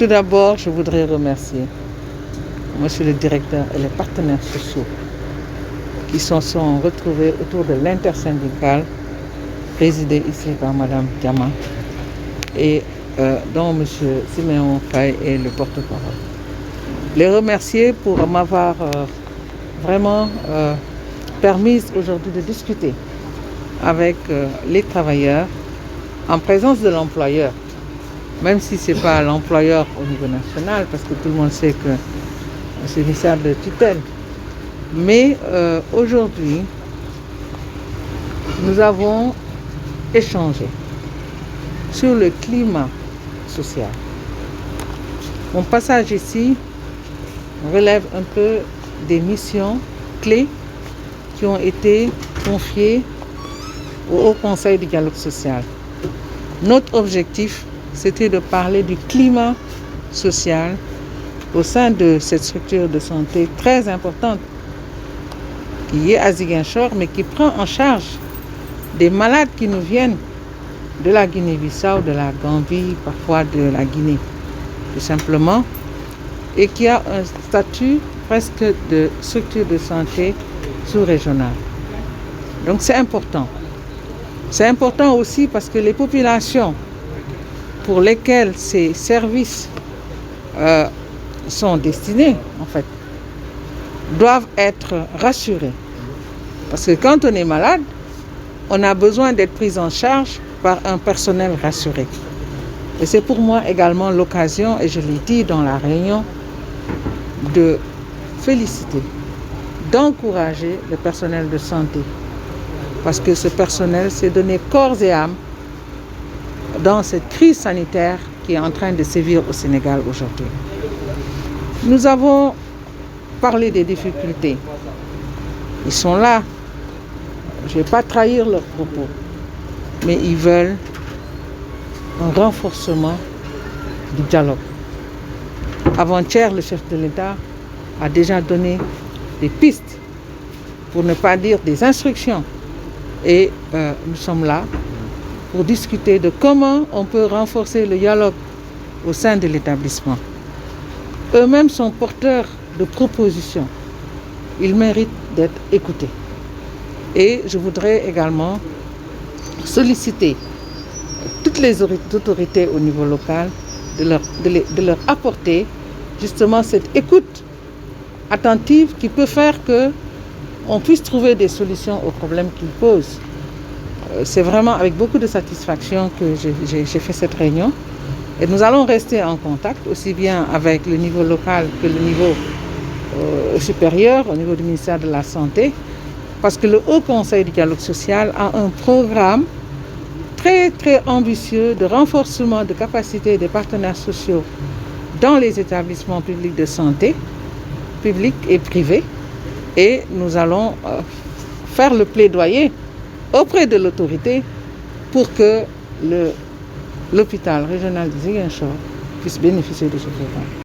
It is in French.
Tout d'abord, je voudrais remercier Monsieur le directeur et les partenaires sociaux qui se sont retrouvés autour de l'intersyndicale présidée ici par Madame Diama et dont Monsieur Siméon Faye est le porte-parole. Les remercier pour m'avoir vraiment permis aujourd'hui de discuter avec les travailleurs en présence de l'employeur, même si ce n'est pas l'employeur au niveau national, parce que tout le monde sait que c'est le ministère de tutelle. Mais aujourd'hui, nous avons échangé sur le climat social. Mon passage ici relève un peu des missions clés qui ont été confiées au Haut Conseil du dialogue social. Notre objectif, c'était de parler du climat social au sein de cette structure de santé très importante qui est à Ziguinchor, mais qui prend en charge des malades qui nous viennent de la Guinée-Bissau, de la Gambie, parfois de la Guinée, tout simplement, et qui a un statut presque de structure de santé sous-régionale. Donc c'est important. C'est important aussi parce que les populations pour lesquelles ces services sont destinés, en fait, doivent être rassurées. Parce que quand on est malade, on a besoin d'être pris en charge par un personnel rassuré. Et c'est pour moi également l'occasion, et je l'ai dit dans la réunion, de féliciter, d'encourager le personnel de santé. Parce que ce personnel s'est donné corps et âme dans cette crise sanitaire qui est en train de sévir au Sénégal aujourd'hui. Nous avons parlé des difficultés. Ils sont là. Je ne vais pas trahir leurs propos. Mais ils veulent un renforcement du dialogue. Avant-hier, le chef de l'État a déjà donné des pistes, pour ne pas dire des instructions. Et nous sommes là pour discuter de comment on peut renforcer le dialogue au sein de l'établissement. Eux-mêmes sont porteurs de propositions. Ils méritent d'être écoutés. Et je voudrais également solliciter toutes les autorités au niveau local de leur apporter justement cette écoute attentive qui peut faire qu'on puisse trouver des solutions aux problèmes qu'ils posent. C'est vraiment avec beaucoup de satisfaction que j'ai fait cette réunion. Et nous allons rester en contact, aussi bien avec le niveau local que le niveau supérieur, au niveau du ministère de la Santé, parce que le Haut Conseil du dialogue social a un programme très, très ambitieux de renforcement de capacités des partenaires sociaux dans les établissements publics de santé, publics et privés. Et nous allons faire le plaidoyer auprès de l'autorité pour que l'hôpital régional de Ziguinchor puisse bénéficier de ce programme.